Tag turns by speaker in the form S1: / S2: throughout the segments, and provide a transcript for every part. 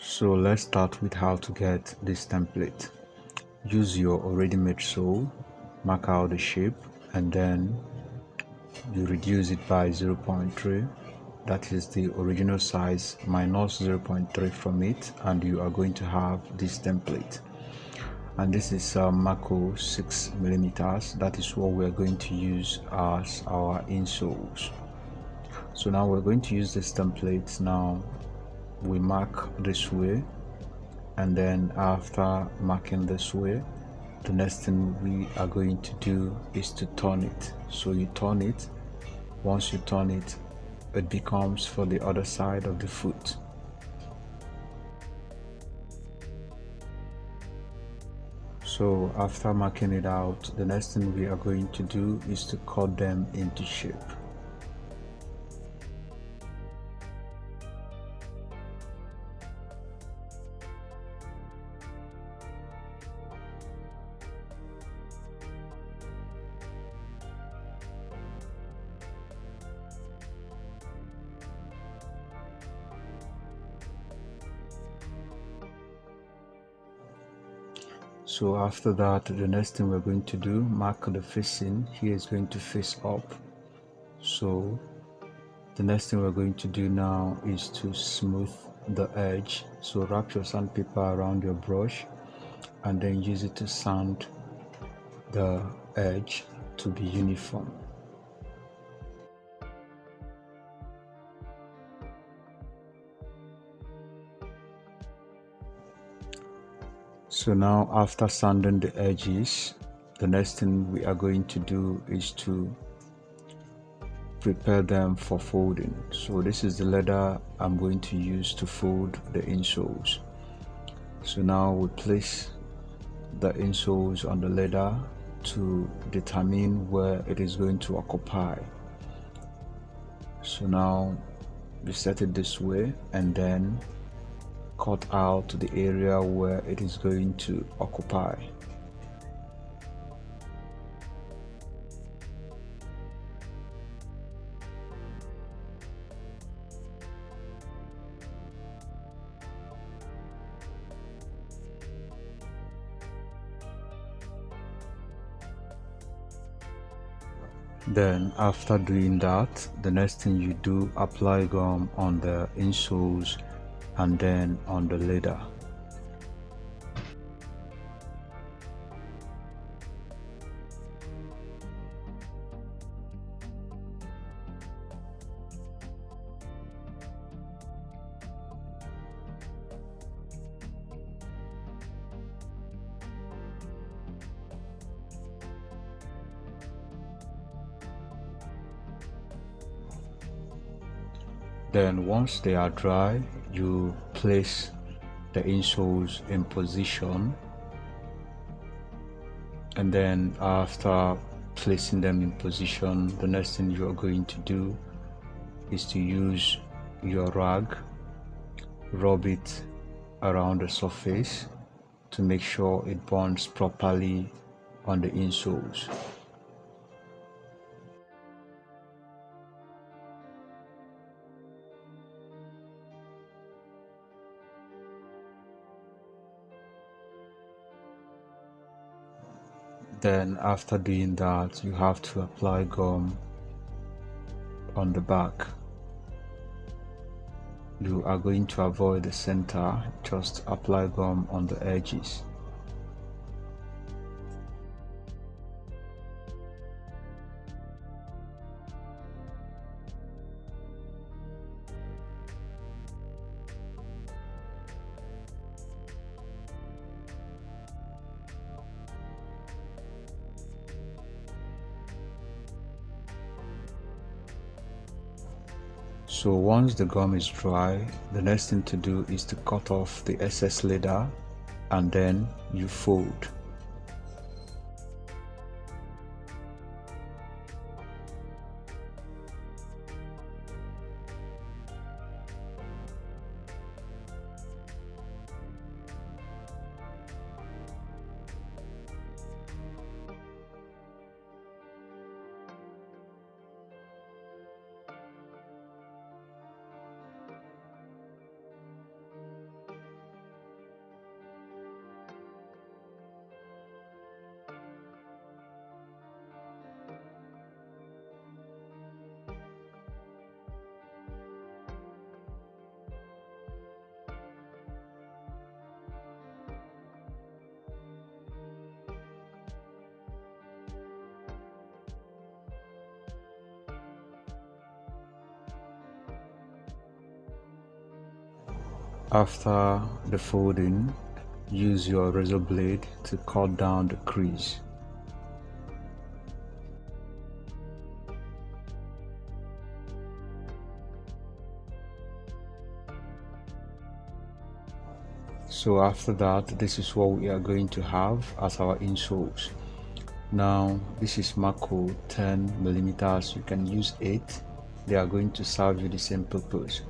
S1: So let's start with how to get this template. Use your already made sole, mark out the shape, and then you reduce it by 0.3. That is the original size minus 0.3 from it, and you are going to have this template. And this is maco 6 millimeters. That is what we're going to use as our insoles. So now we're going to use this template. Now we mark this way, and then after marking this way, the next thing we are going to do is to turn it. So you turn it. Once you turn it, it becomes for the other side of the foot. So after marking it out, the next thing we are going to do is to cut them into shape. So after that, the next thing we're going to do, mark the facing. Here is going to face up. So the next thing we're going to do now is to smooth the edge. So wrap your sandpaper around your brush and then use it to sand the edge to be uniform. So now after sanding the edges, the next thing we are going to do is to prepare them for folding. So this is the leather I'm going to use to fold the insoles. So now we place the insoles on the leather to determine where it is going to occupy. So now we set it this way and then cut out the area where it is going to occupy. Then after doing that, the next thing you do, apply gum on the insoles and then on the leather. Then once they are dry, you place the insoles in position, and then after placing them in position, the next thing you are going to do is to use your rag, rub it around the surface to make sure it bonds properly on the insoles. Then after doing that, you have to apply gum on the back. You are going to avoid the center, just apply gum on the edges. So once the gum is dry, the next thing to do is to cut off the excess leather and then you fold. After the folding, use your razor blade to cut down the crease. So after that, this is what we are going to have as our insoles. Now this is maco 10mm. You can use 8. They are going to serve you the same purpose.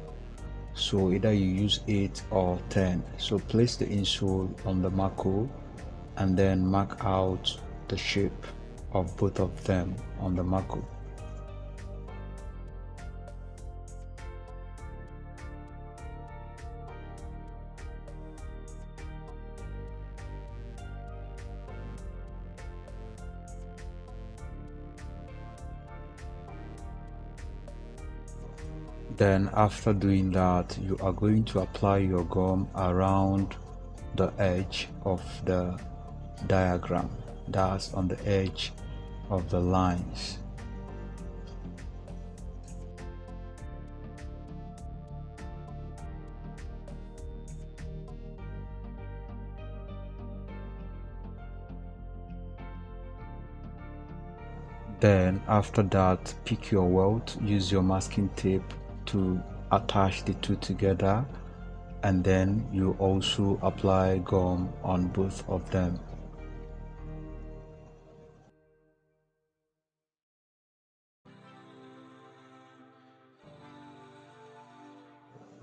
S1: So either you use 8 or 10. So place the insole on the maco and then mark out the shape of both of them on the maco. Then after doing that, you are going to apply your gum around the edge of the diagram, that's on the edge of the lines. Then after that, pick your welt, use your masking tape to attach the two together, and then you also apply gum on both of them.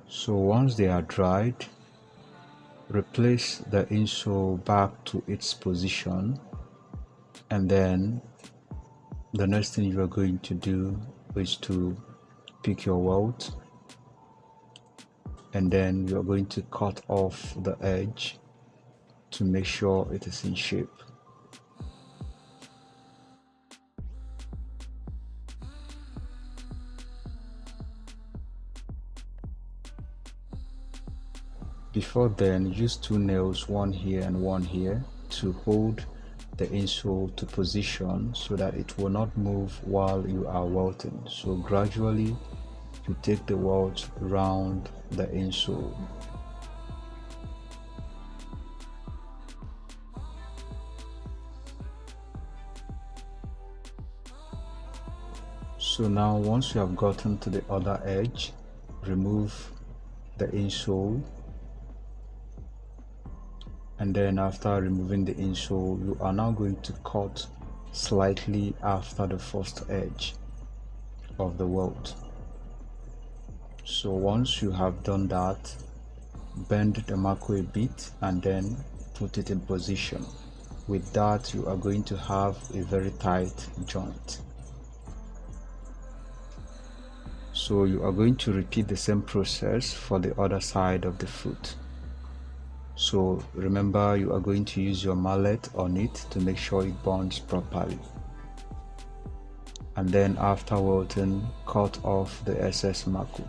S1: So once they are dried, replace the insole back to its position, and then the next thing you are going to do is to pick your welt, and then you are going to cut off the edge to make sure it is in shape. Before then, use 2 nails, one here and one here, to hold the insole to position so that it will not move while you are welting. So gradually you take the welt round the insole. So now once you have gotten to the other edge, remove the insole, and then after removing the insole, you are now going to cut slightly after the first edge of the welt. So once you have done that, bend the maco a bit and then put it in position. With that, you are going to have a very tight joint. So you are going to repeat the same process for the other side of the foot. So remember, you are going to use your mallet on it to make sure it bonds properly. And then after welting, cut off the excess maco.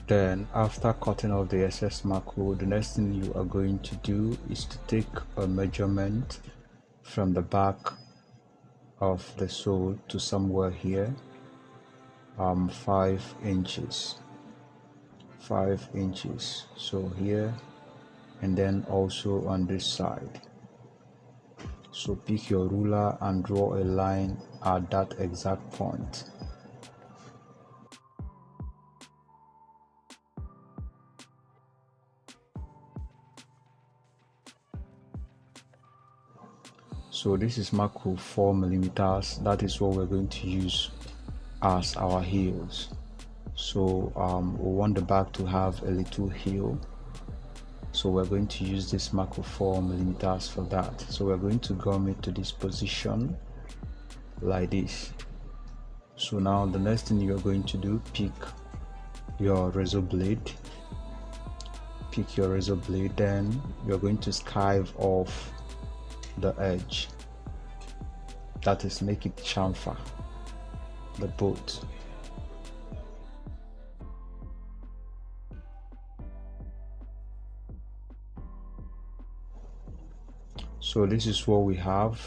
S1: Then after cutting off the excess maco, the next thing you are going to do is to take a measurement from the back of the sole to somewhere here, 5 inches. 5 inches. So here, and then also on this side. So pick your ruler and draw a line at that exact point. So this is maco 4mm. That is what we're going to use as our heels. So we want the back to have a little heel, so we're going to use this maco 4mm for that. So we're going to gum it to this position like this. So now the next thing you're going to do, pick your razor blade, then you're going to skive off the edge, that is, make it chamfer the bolt. So this is what we have.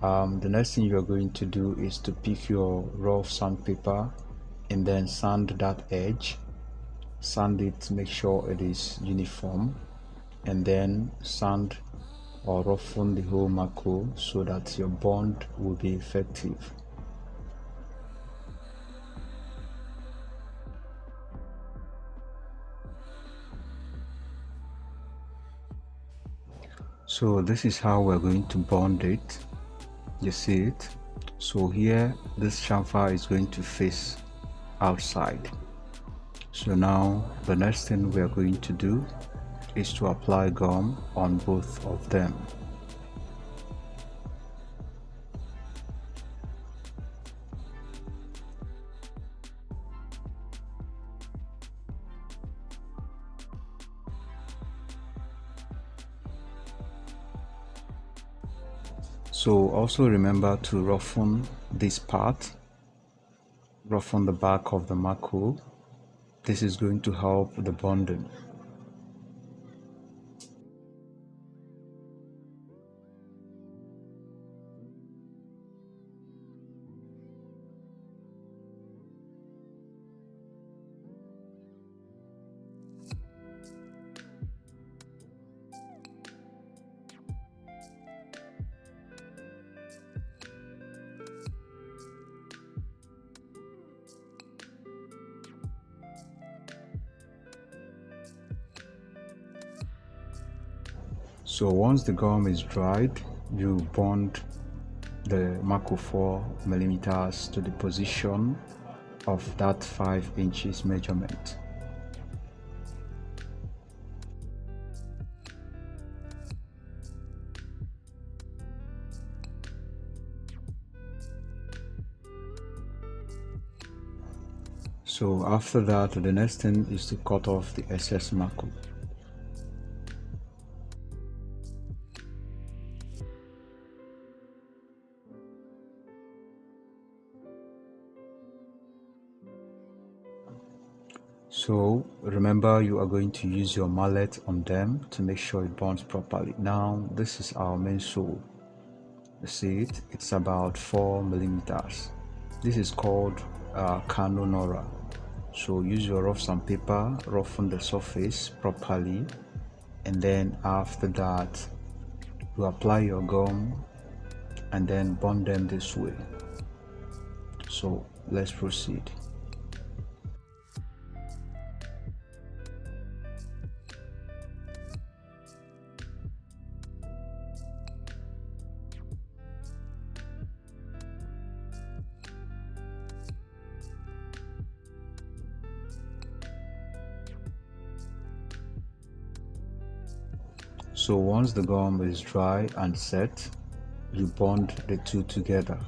S1: The next thing you are going to do is to pick your rough sandpaper and then sand that edge. Sand it, make sure it is uniform, and then sand or roughen the whole maco so that your bond will be effective. So this is how we're going to bond it. You see it? So here this chamfer is going to face outside. So now the next thing we are going to do is to apply gum on both of them. So also remember to roughen this part, roughen the back of the maco. This is going to help the bonding. So once the gum is dried, you bond the maco 4mm to the position of that 5 inches measurement. So after that, the next thing is to cut off the excess maco. So remember, you are going to use your mallet on them to make sure it bonds properly. Now this is our main sole. You see it? It's about 4mm. This is called Kano Nora. So use your rough sandpaper, roughen the surface properly, and then after that you apply your gum and then bond them this way. So let's proceed. So once the gum is dry and set, you bond the two together.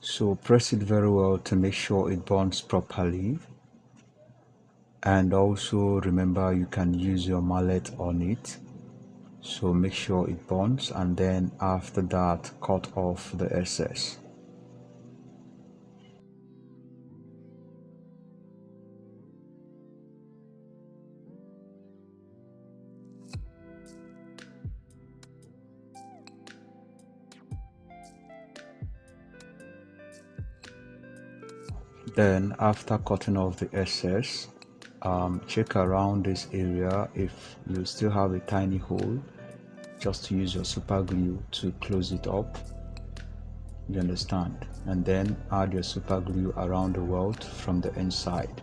S1: So press it very well to make sure it bonds properly, and also remember you can use your mallet on it, so make sure it bonds, and then after that cut off the excess. Then after cutting off the excess, check around this area. If you still have a tiny hole, just use your super glue to close it up, you understand, and then add your super glue around the welt from the inside.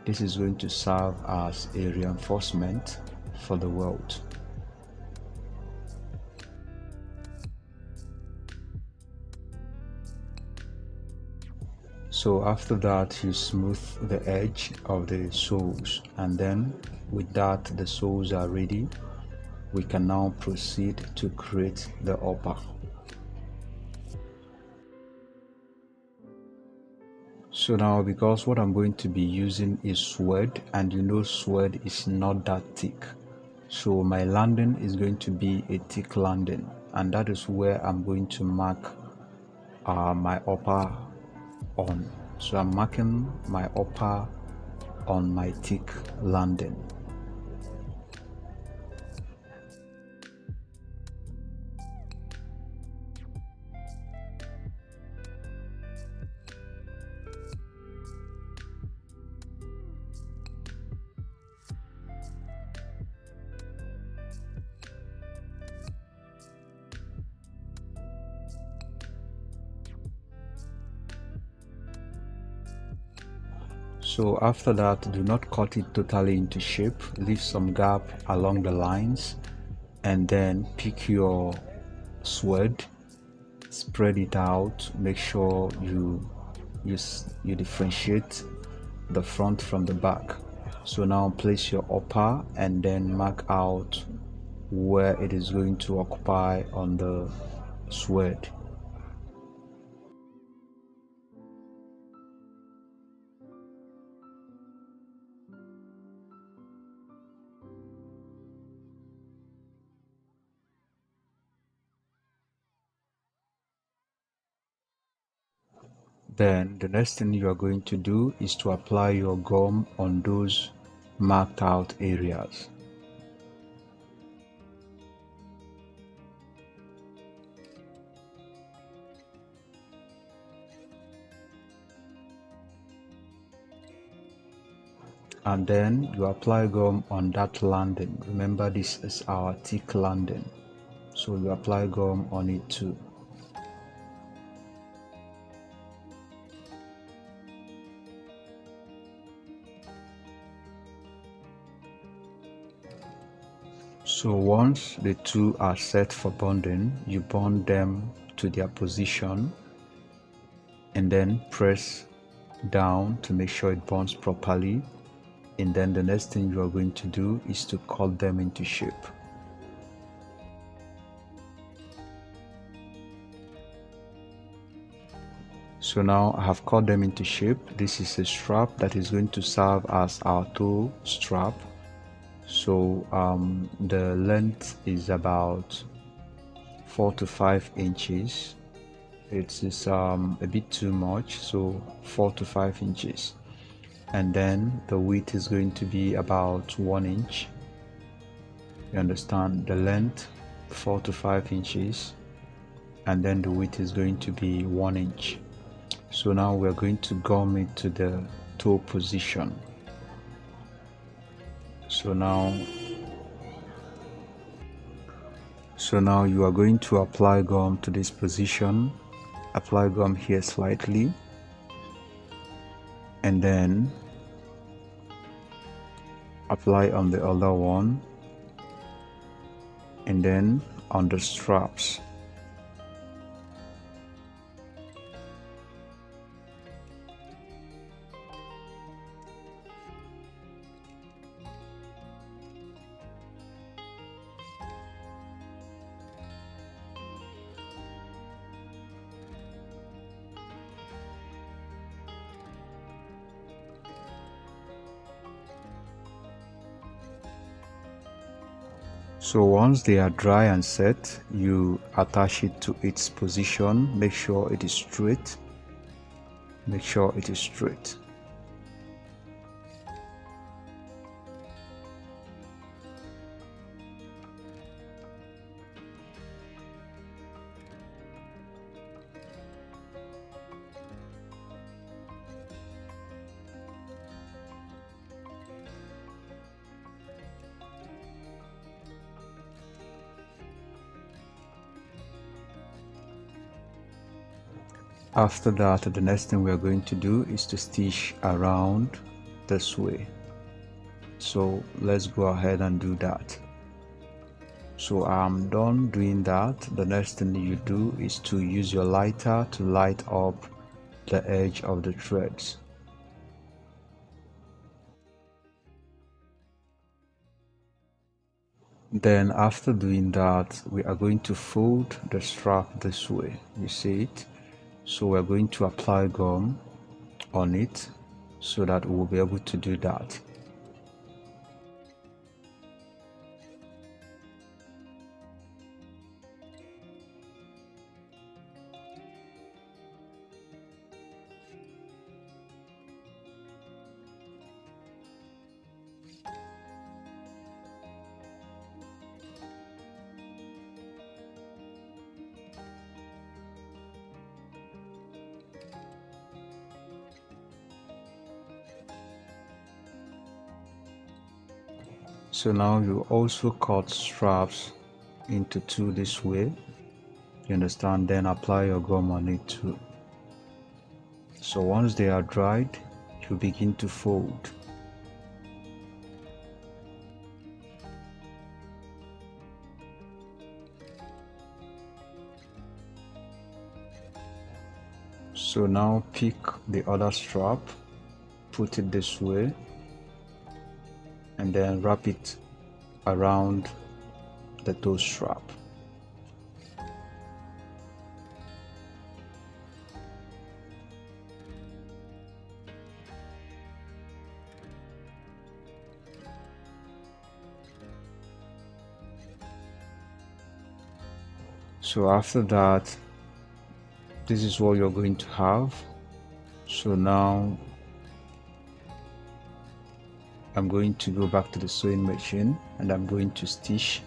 S1: This is going to serve as a reinforcement for the welt. So after that, you smooth the edge of the soles, and then with that the soles are ready. We can now proceed to create the upper. So now, because what I'm going to be using is suede, and you know suede is not that thick, so my landing is going to be a thick landing, and that is where I'm going to mark my upper on. So I'm marking my upper on my thick landing. So after that, do not cut it totally into shape, leave some gap along the lines, and then pick your suede, spread it out, make sure you differentiate the front from the back. So now place your upper and then mark out where it is going to occupy on the suede. Then the next thing you are going to do is to apply your gum on those marked out areas. And then you apply gum on that landing. Remember, this is our thick landing, so you apply gum on it too. So once the two are set for bonding, you bond them to their position and then press down to make sure it bonds properly. And then the next thing you are going to do is to cut them into shape. So now I have cut them into shape. This is a strap that is going to serve as our toe strap. So the length is about 4 to 5 inches. It is a bit too much, so 4 to 5 inches. And then the width is going to be about 1 inch. You understand? The length 4 to 5 inches, and then the width is going to be 1 inch. So now we're going to gum it to the toe position. So now you are going to apply gum to this position. Apply gum here slightly, and then apply on the other one, and then on the straps. So once they are dry and set, you attach it to its position. Make sure it is straight. Make sure it is straight. After that, the next thing we are going to do is to stitch around this way. So let's go ahead and do that. So I'm done doing that. The next thing you do is to use your lighter to light up the edge of the threads. Then after doing that, we are going to fold the strap this way. You see it? So we're going to apply gum on it so that we'll be able to do that. So now you also cut straps into two this way, you understand, then apply your gum on it too. So once they are dried, you begin to fold. So now pick the other strap, put it this way, and then wrap it around the toe strap. So after that, this is what you're going to have. So now I'm going to go back to the sewing machine and I'm going to stitch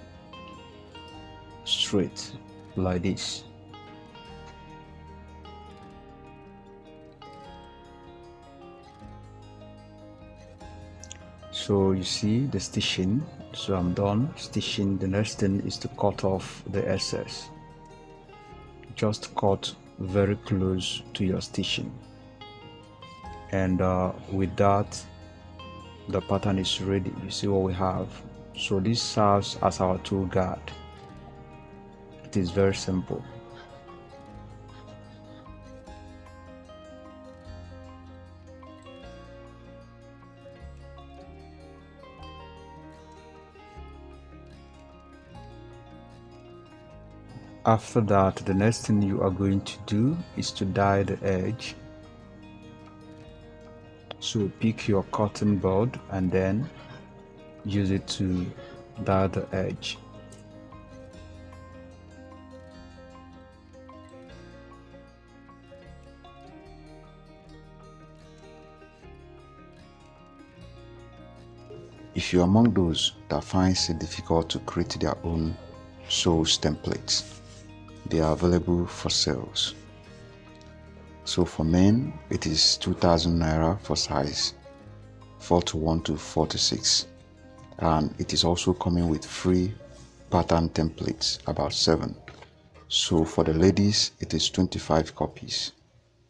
S1: straight like this. So you see the stitching, so I'm done stitching. The next thing is to cut off the excess. Just cut very close to your stitching, and with that the pattern is ready. You see what we have. So this serves as our toe guard. It is very simple. After that, the next thing you are going to do is to dye the edge. So pick your cotton bud and then use it to dye the edge.
S2: If you're among those that finds it difficult to create their own sews templates, they are available for sales. So for men, it is 2,000 naira for size 41 to 46, and it is also coming with free pattern templates, about 7. So for the ladies, it is 25 copies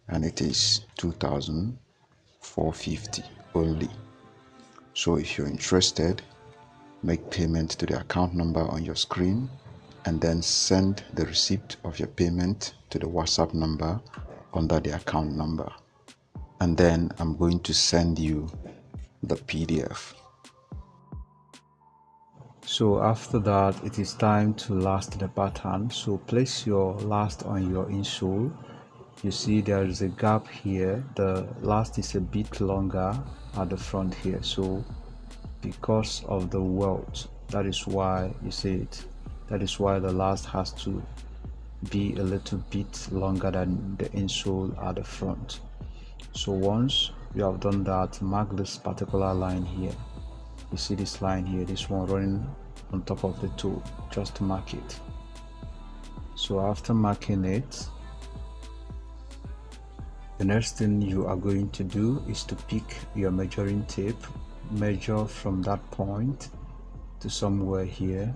S2: and it is 2,450 only. So if you're interested, make payment to the account number on your screen and then send the receipt of your payment to the WhatsApp number under the account number. And then I'm going to send you the PDF.
S1: So after that, it is time to last the pattern. So place your last on your insole. You see there is a gap here. The last is a bit longer at the front here. So because of the welt, that is why you see it. That is why the last has to be a little bit longer than the insole at the front. So once you have done that, mark this particular line here. You see this line here, this one running on top of the toe, just mark it. So after marking it, the next thing you are going to do is to pick your measuring tape, measure from that point to somewhere here.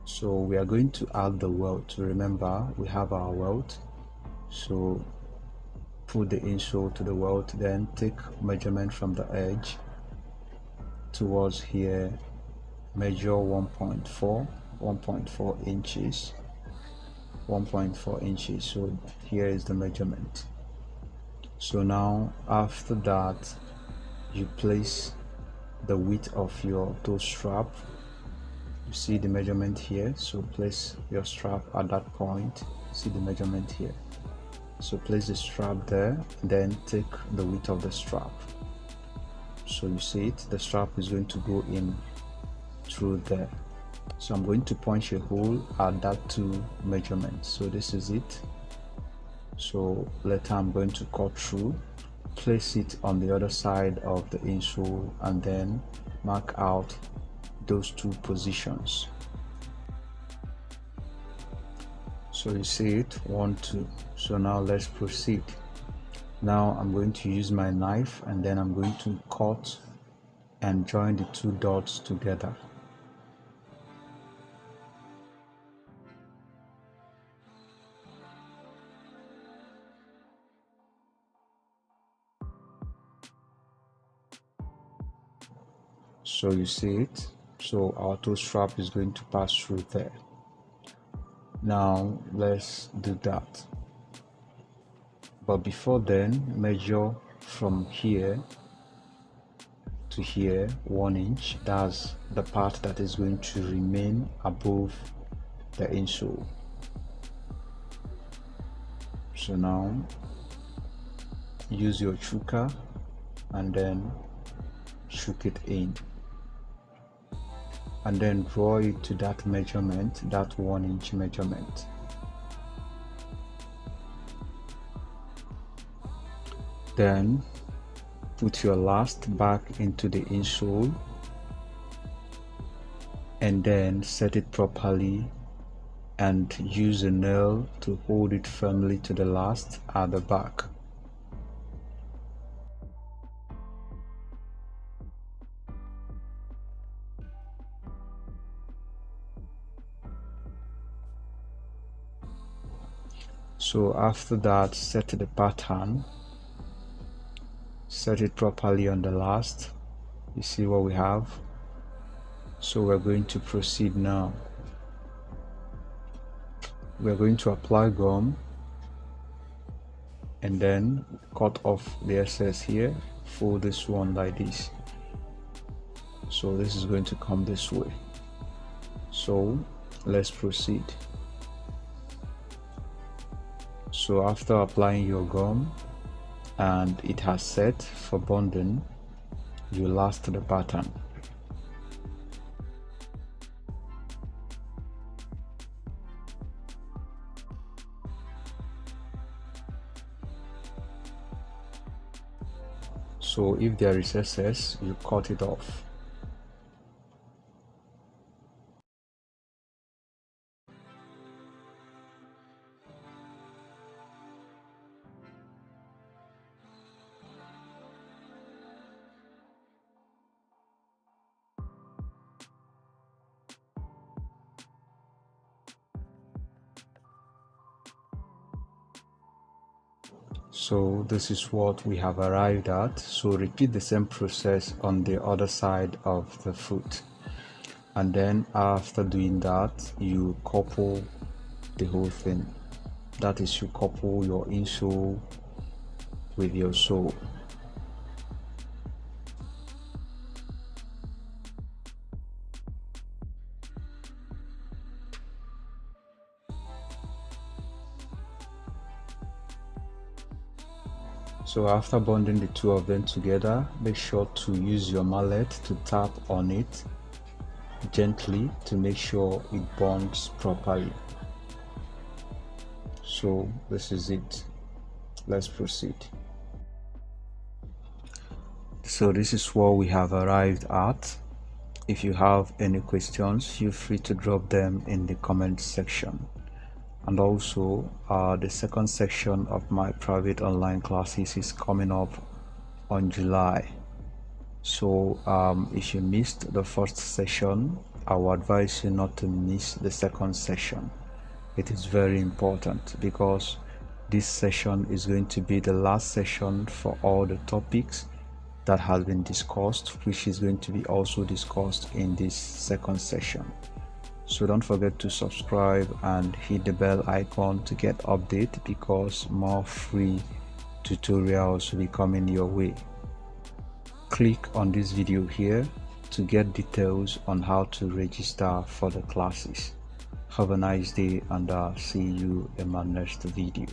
S1: So we are going to add the welt. Remember, we have our welt. So put the insole to the welt, then take measurement from the edge towards here, measure 1.4 inches. 1.4 inches. So here is the measurement. So now after that, you place the width of your toe strap. You see the measurement here, so place your strap at that point. See the measurement here. So place the strap there, then take the width of the strap. So you see it, the strap is going to go in through there. So I'm going to punch a hole at that 2 measurements. So this is it. So later I'm going to cut through, place it on the other side of the insole, and then mark out those 2 positions. So you see it, 1, 2. So now let's proceed. Now I'm going to use my knife, and then I'm going to cut and join the 2 dots together. So you see it, so our toe strap is going to pass through there. Now let's do that, but before then measure from here to here 1 inch. That's the part that is going to remain above the insole. So now use your chuka and then shook it in, and then draw it to that measurement, that 1 inch measurement. Then put your last back into the insole and then set it properly, and use a nail to hold it firmly to the last at the back. So after that, set the pattern, set it properly on the last. You see what we have. So we're going to proceed now. We're going to apply gum and then cut off the excess here, fold this one like this. So this is going to come this way. So let's proceed. So after applying your gum and it has set for bonding, you last the pattern. So if there is excess, you cut it off. So this is what we have arrived at. So repeat the same process on the other side of the foot, and then after doing that, you couple the whole thing. That is, you couple your insole with your sole. So after bonding the 2 of them together, make sure to use your mallet to tap on it gently to make sure it bonds properly. So this is it. Let's proceed. So this is what we have arrived at. If you have any questions, feel free to drop them in the comment section. And also the second section of my private online classes is coming up on July. So if you missed the first session, I would advise you not to miss the second session. It is very important because this session is going to be the last session for all the topics that has been discussed, which is going to be also discussed in this second session. So don't forget to subscribe and hit the bell icon to get updates, because more free tutorials will be coming your way. Click on this video here to get details on how to register for the classes. Have a nice day, and I'll see you in my next video.